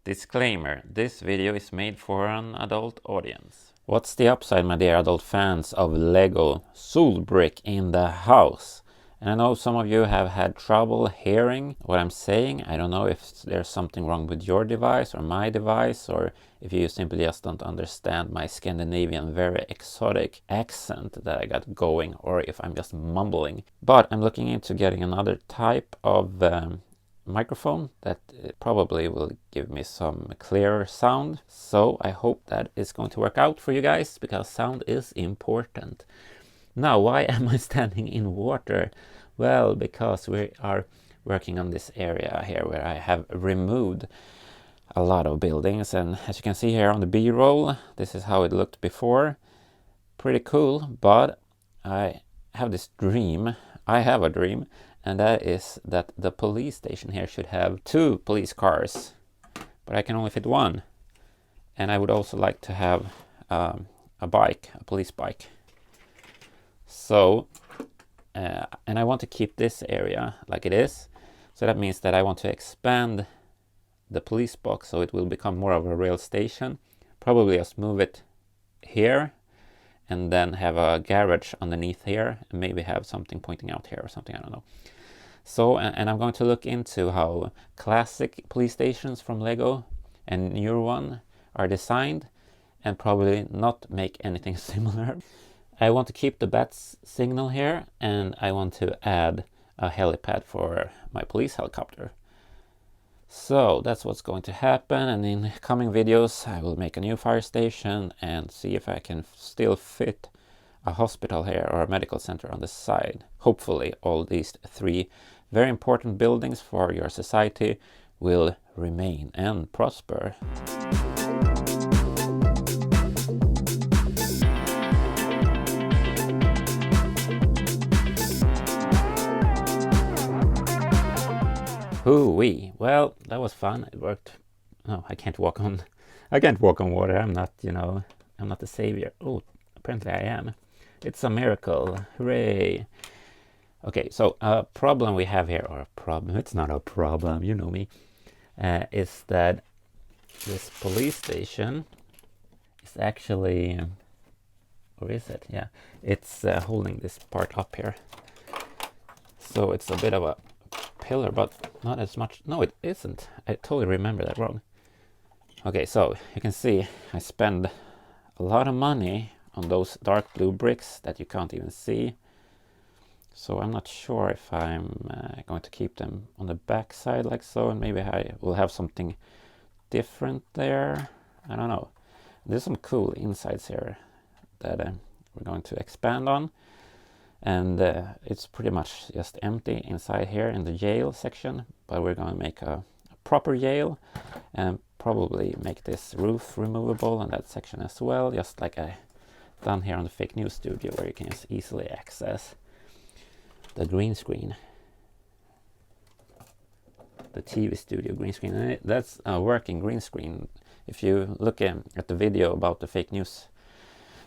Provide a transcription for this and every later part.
Disclaimer, this video is made for an adult audience. What's the upside, my dear adult fans of Lego Solbrick in the house? And I know some of you have had trouble hearing what I'm saying. I don't know if there's something wrong with your device or my device, or if you simply just don't understand my Scandinavian, very exotic accent that I got going, or if I'm just mumbling. But I'm looking into getting another type of microphone that probably will give me some clearer sound. So I hope that is going to work out for you guys, because sound is important. Now, why am I standing in water? Well, because we are working on this area here where I have removed a lot of buildings, and as you can see here on the B-roll, this is how it looked before. Pretty cool, but I have this dream. I have a dream, and that is that the police station here should have 2 police cars, but I can only fit 1. And I would also like to have a bike, a police bike. So, and I want to keep this area like it is. So that means that I want to expand the police box so it will become more of a real station. Probably just move it here and then have a garage underneath here, and maybe have something pointing out here or something, I don't know. So, and I'm going to look into how classic police stations from Lego and newer one are designed, and probably not make anything similar. I want to keep the bat signal here, and I want to add a helipad for my police helicopter. So that's what's going to happen, and in coming videos I will make a new fire station and see if I can still fit a hospital here or a medical center on the side. Hopefully all these 3 very important buildings for your society will remain and prosper. Hoo-wee. Well, that was fun. It worked. No, I can't walk on water. I'm not, I'm not the savior. Oh, apparently I am. It's a miracle. Hooray. Okay, so a problem we have here, or a problem, it's not a problem, you know me, is that this police station is actually, or is it? Yeah, it's holding this part up here. So it's a bit of a pillar, but not as much. No, it isn't. I totally remember that wrong. Okay, so you can see I spend a lot of money on those dark blue bricks that you can't even see. So I'm not sure if I'm going to keep them on the back side like so, and maybe I will have something different there. I don't know. There's some cool insides here that we're going to expand on. And it's pretty much just empty inside here in the jail section, but we're going to make a proper jail and probably make this roof removable in that section as well, just like I done here on the fake news studio, where you can just easily access the green screen, the TV studio green screen. And that's a working green screen. If you look at the video about the fake news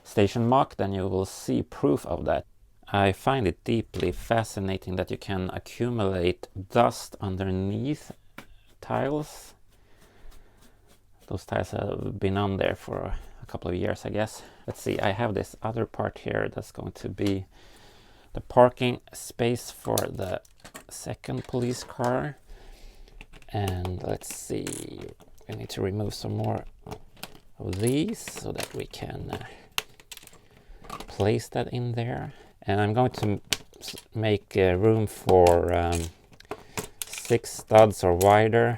station mock, then you will see proof of that. I find it deeply fascinating that you can accumulate dust underneath tiles. Those tiles have been on there for a couple of years, I guess. Let's see, I have this other part here that's going to be the parking space for the second police car. And let's see, we need to remove some more of these so that we can place that in there. And I'm going to make room for 6 studs or wider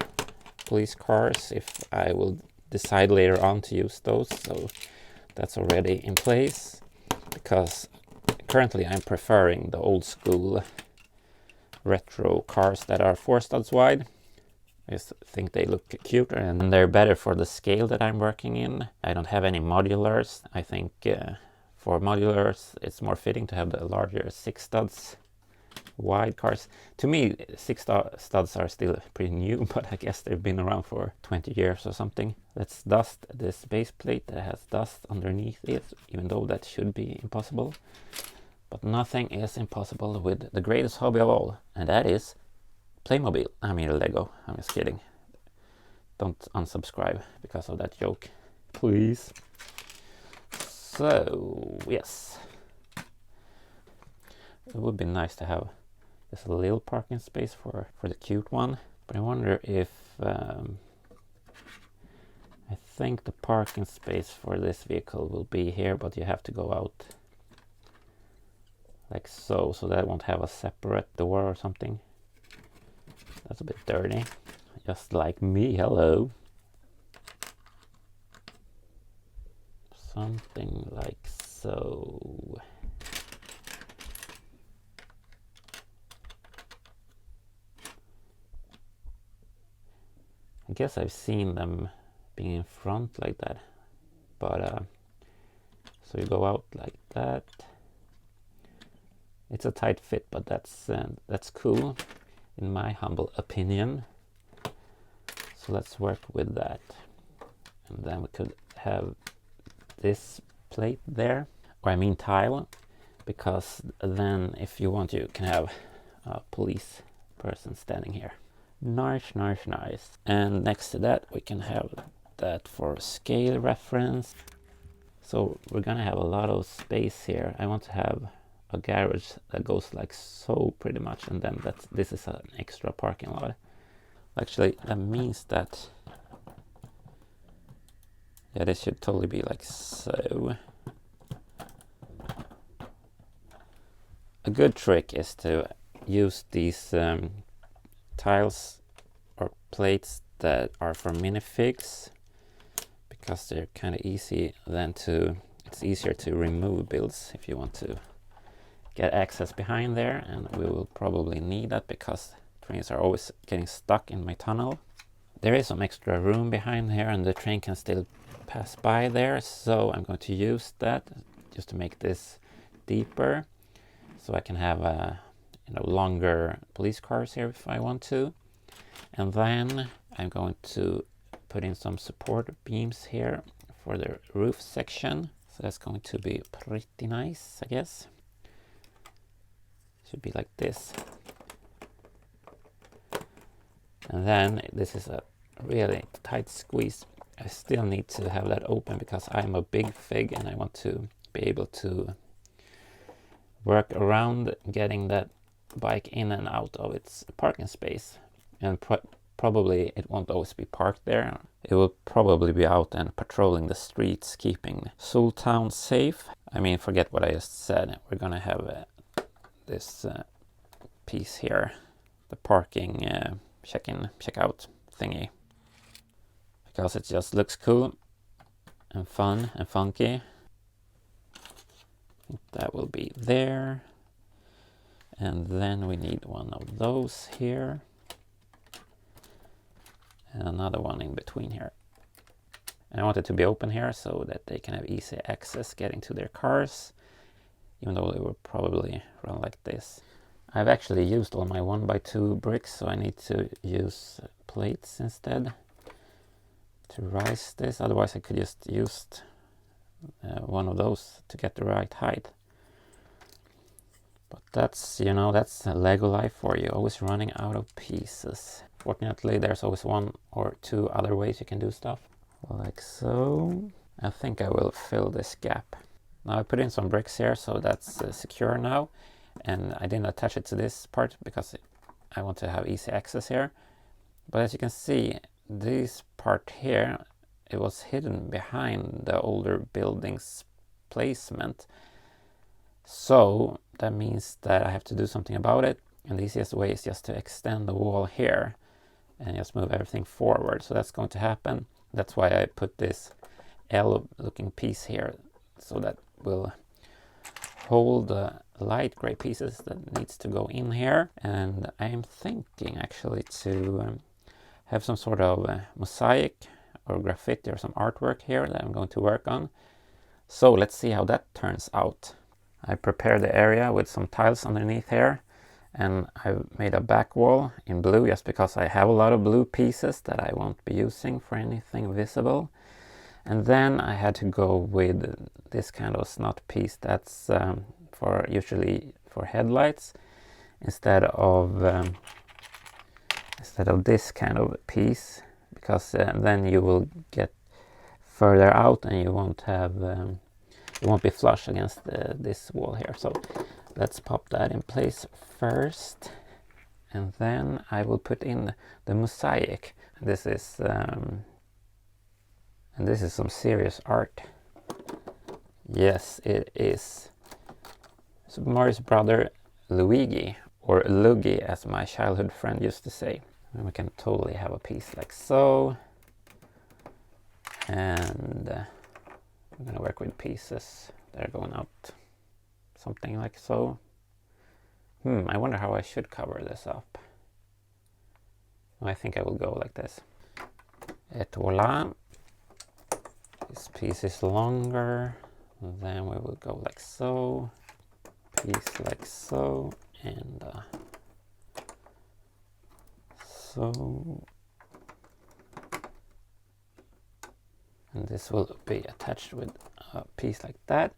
police cars if I will decide later on to use those. So that's already in place, because currently I'm preferring the old school retro cars that are 4 studs wide. I just think they look cuter and they're better for the scale that I'm working in. I don't have any modulars. I think for modulars, it's more fitting to have the larger 6 studs wide cars. To me, 6 studs are still pretty new, but I guess they've been around for 20 years or something. Let's dust this base plate that has dust underneath it, even though that should be impossible. But nothing is impossible with the greatest hobby of all, and that is Playmobil. I mean Lego, I'm just kidding. don't unsubscribe because of that joke, please. So yes, it would be nice to have just a little parking space for the cute one, but I wonder if I think the parking space for this vehicle will be here, but you have to go out like so that won't have a separate door or something. That's a bit dirty, just like me. Hello. Something like so. I guess I've seen them being in front like that, but so you go out like that. It's a tight fit, but that's cool in my humble opinion. So let's work with that, and then we could have this plate there, or I mean tile, because then if you want you can have a police person standing here. Nice, nice, nice. And next to that we can have that for scale reference. So we're gonna have a lot of space here. I want to have a garage that goes like so pretty much, and then this is an extra parking lot. Actually, that means that, yeah, this should totally be like so. A good trick is to use these tiles or plates that are for minifigs, because they're kind of easy then it's easier to remove builds if you want to get access behind there, and we will probably need that because trains are always getting stuck in my tunnel. There is some extra room behind here and the train can still pass by there, so I'm going to use that just to make this deeper, so I can have longer police cars here if I want to. And then I'm going to put in some support beams here for the roof section, so that's going to be pretty nice, I guess. Should be like this. And then this is a really tight squeeze. I still need to have that open because I'm a big fig and I want to be able to work around getting that bike in and out of its parking space. And probably it won't always be parked there. It will probably be out and patrolling the streets, keeping Seoul Town safe. I mean, forget what I just said. We're gonna have this piece here, the parking check-in, check-out thingy, because it just looks cool and fun and funky. I think that will be there. And then we need one of those here. And another one in between here. And I want it to be open here so that they can have easy access getting to their cars, even though they will probably run like this. I've actually used all my 1x2 bricks, so I need to use plates instead to rise this. Otherwise I could just use one of those to get the right height. But that's, that's Lego life for you, always running out of pieces. Fortunately, there's always one or two other ways you can do stuff. Like so. I think I will fill this gap. Now I put in some bricks here, so that's secure now. And I didn't attach it to this part because I want to have easy access here. But as you can see, this part here, it was hidden behind the older building's placement. So that means that I have to do something about it. And the easiest way is just to extend the wall here and just move everything forward. So that's going to happen. That's why I put this L-looking piece here, so that will hold the light gray pieces that needs to go in here. And I'm thinking actually to have some sort of mosaic or graffiti or some artwork here that I'm going to work on. So let's see how that turns out. I prepared the area with some tiles underneath here, and I've made a back wall in blue just because I have a lot of blue pieces that I won't be using for anything visible. And then I had to go with this kind of snot piece that's usually for headlights instead of this kind of piece, because then you will get further out and you won't have you won't be flush against this wall here. So let's pop that in place first, and then I will put in the mosaic. This is and this is some serious art. Yes, it is Super Mario's brother Luigi, or Luigi as my childhood friend used to say. And we can totally have a piece like so. And I'm gonna work with pieces that are going out something like so. I wonder how I should cover this up. I think I will go like this. Et voila. This piece is longer. Then we will go like so. Piece like so. And so. And this will be attached with a piece like that.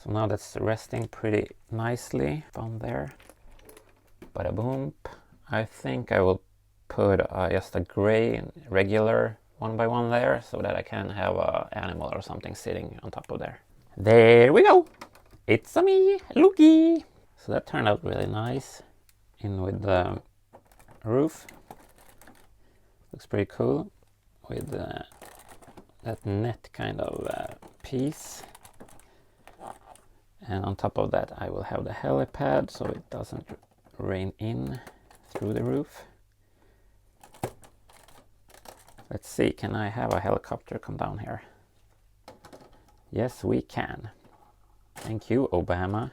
So now that's resting pretty nicely on there. Bada boom. I think I will put just a gray regular 1x1 there, so that I can have an animal or something sitting on top of there. There we go. It's a me, Luigi. So that turned out really nice. In with the roof. Looks pretty cool. With that net kind of piece. And on top of that I will have the helipad so it doesn't rain in through the roof. Let's see, can I have a helicopter come down here? Yes, we can. Thank you, Obama.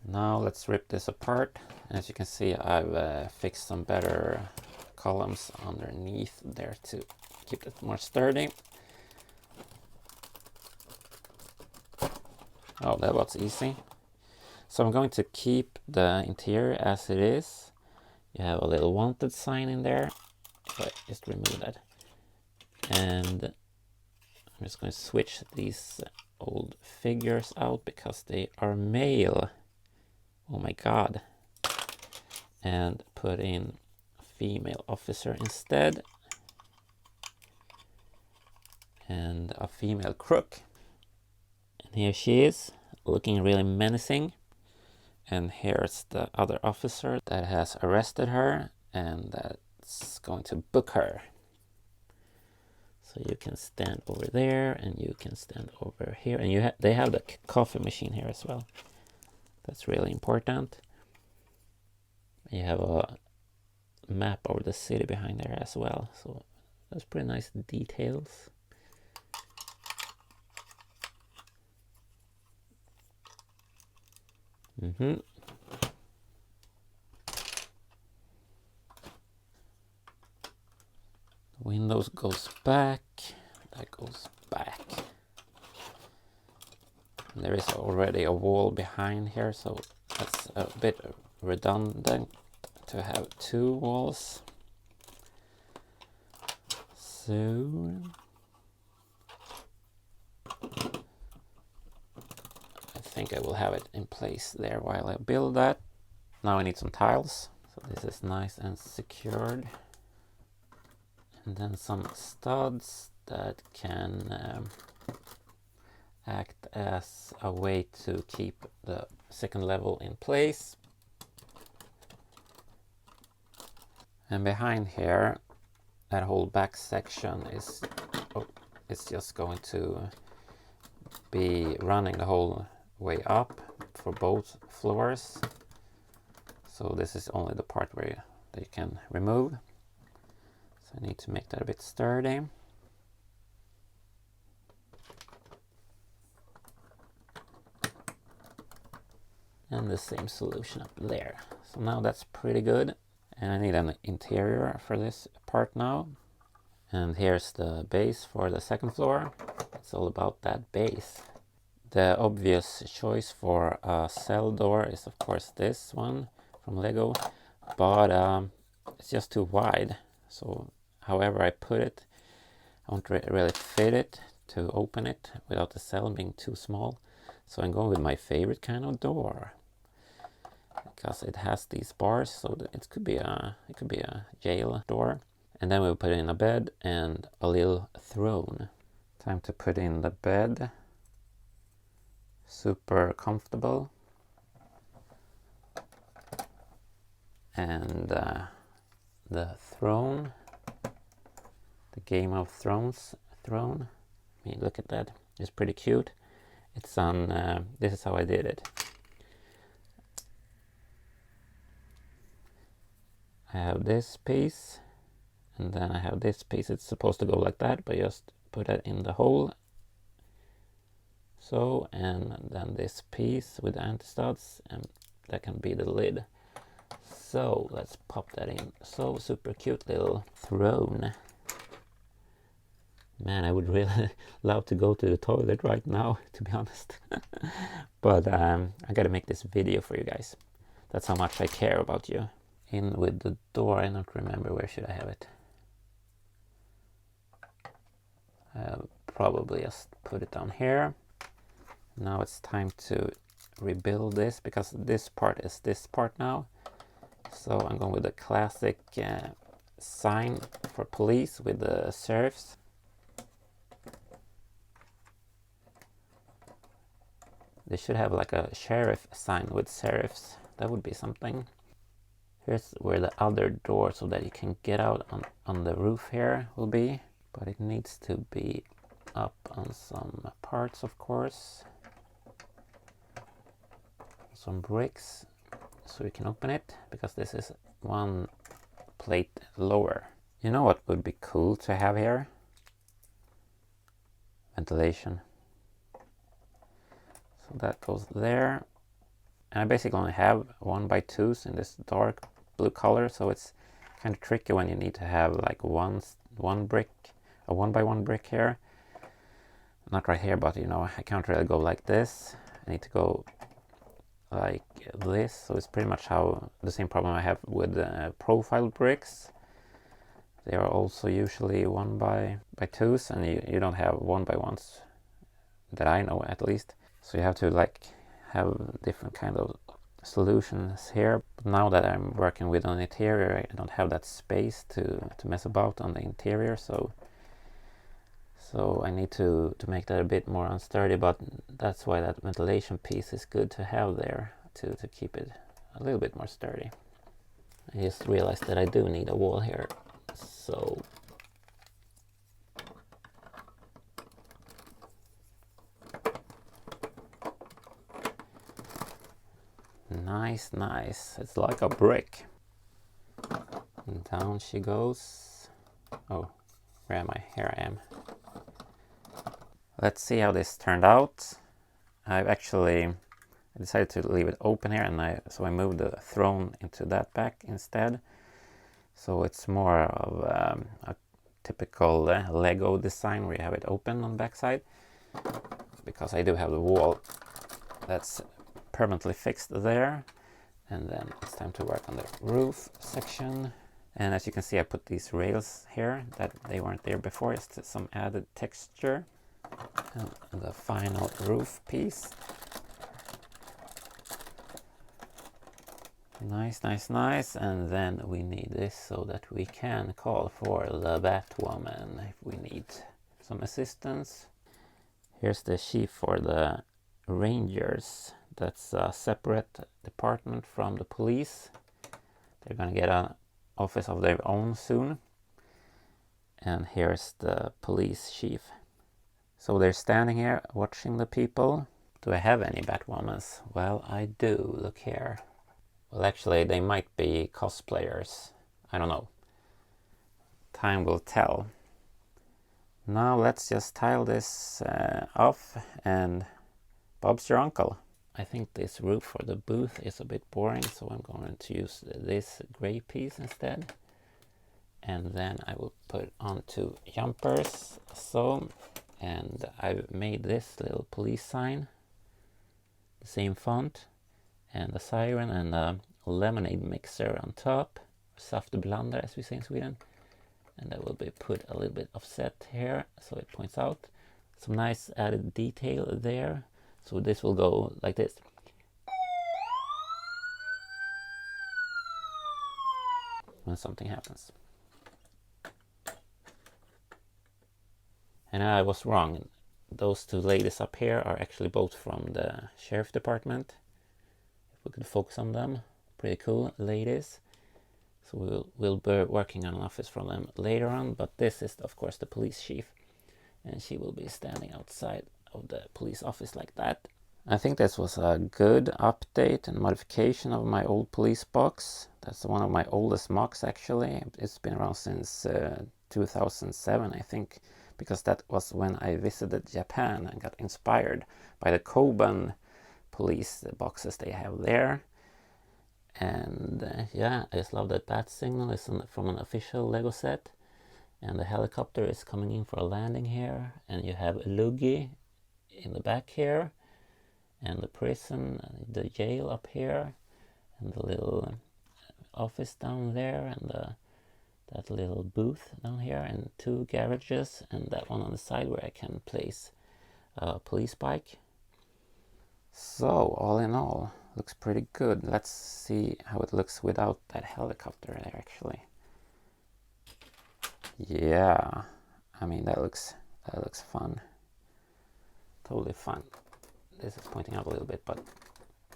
Now let's rip this apart. As you can see, I've fixed some better columns underneath there to keep it more sturdy. Oh, that was easy. So I'm going to keep the interior as it is. You have a little wanted sign in there. If I just remove that. And I'm just going to switch these old figures out because they are male. Oh my god. And put in a female officer instead. And a female crook. And here she is, looking really menacing. And here's the other officer that has arrested her and that's going to book her. So you can stand over there and you can stand over here. And they have the coffee machine here as well. That's really important. You have a map over the city behind there as well. So that's pretty nice details. Windows goes back, that goes back. And there is already a wall behind here, so that's a bit redundant to have two walls. So I think I will have it in place there while I build that. Now I need some tiles, so this is nice and secured. And then some studs that can act as a way to keep the second level in place. And behind here, that whole back section is it's just going to be running the whole way up for both floors. So this is only the part where that you can remove. So I need to make that a bit sturdy. And the same solution up there. So now that's pretty good. And I need an interior for this part now. And here's the base for the second floor. It's all about that base. The obvious choice for a cell door is of course this one from Lego. But it's just too wide. So however I put it, I won't really fit it to open it without the cell being too small. So I'm going with my favorite kind of door. because it has these bars, so that it could be a jail door. And then we'll put in a bed and a little throne. Time to put in the bed. Super comfortable. And the throne, the Game of Thrones throne. I mean, look at that. It's pretty cute. It's on, this is how I did it. I have this piece, and then I have this piece. It's supposed to go like that, but just put it in the hole. So, and then this piece with the anti-studs, and that can be the lid. So let's pop that in. So super cute little throne. Man, I would really love to go to the toilet right now, to be honest. But I gotta make this video for you guys. That's how much I care about you. In with the door. I don't remember, where should I have it? I'll probably just put it down here. Now it's time to rebuild this, because this part is this part now. So I'm going with the classic sign for police with the serifs. They should have like a sheriff sign with serifs. That would be something. Here's where the other door, so that you can get out on the roof here, will be. But it needs to be up on some parts, of course. Some bricks, so we can open it, because this is one plate lower. You know what would be cool to have here? Ventilation. So that goes there. And I basically only have 1x2s in this dark blue color, so it's kind of tricky when you need to have like one brick, a 1x1 brick here. Not right here, but you know, I can't really go like this. I need to go like this, so it's pretty much how the same problem I have with profile bricks. They are also usually 1x2s, and you don't have 1x1s that I know, at least. So you have to like have different kind of solutions here. But now that I'm working with an interior, I don't have that space to mess about on the interior, so I need to make that a bit more unsturdy, but that's why that ventilation piece is good to have there, to keep it a little bit more sturdy. I just realized that I do need a wall here, so nice. It's like a brick. And down she goes. Oh, where am I? Here I am. Let's see how this turned out. I decided to leave it open here, and so I moved the throne into that back instead. So it's more of a typical Lego design, where you have it open on the back side, because I do have the wall that's permanently fixed there. And then it's time to work on the roof section. And as you can see, I put these rails here that they weren't there before, just some added texture. And the final roof piece. Nice. And then we need this so that we can call for the Batwoman if we need some assistance. Here's the chief for the Rangers. That's a separate department from the police. They're gonna get an office of their own soon. And here's the police chief. So they're standing here watching the people. Do I have any Batwomans? Well, I do. Look here. Well, actually, they might be cosplayers. I don't know. Time will tell. Now let's just tile this off, and Bob's your uncle. I think this roof for the booth is a bit boring, so I'm going to use this gray piece instead. And then I will put on 2 jumpers. So, and I've made this little police sign, the same font, and a siren and a lemonade mixer on top, saftblandare as we say in Sweden. And that will be put a little bit offset here, so it points out. Some nice added detail there. So this will go like this. when something happens. And I was wrong. Those two ladies up here are actually both from the sheriff department. If we could focus on them. Pretty cool ladies. So we'll be working on an office from them later on. But this is, of course, the police chief. And she will be standing outside of the police office like that. I think this was a good update and modification of my old police box. That's one of my oldest mocks, actually. It's been around since 2007, I think, because that was when I visited Japan and got inspired by the Koban police boxes they have there. And yeah, I just love that bat signal. It's from an official Lego set. And the helicopter is coming in for a landing here. And you have Lugi in the back here. And the prison, the jail up here. And the little office down there. And that little booth down here. And two garages. And that one on the side where I can place a police bike. So, all in all, looks pretty good. Let's see how it looks without that helicopter there, actually. Yeah, I mean, that looks fun. Totally fun. This is pointing out a little bit, but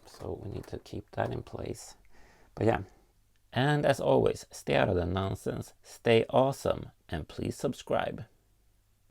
so we need to keep that in place. But yeah, and as always, stay out of the nonsense, stay awesome, and please subscribe.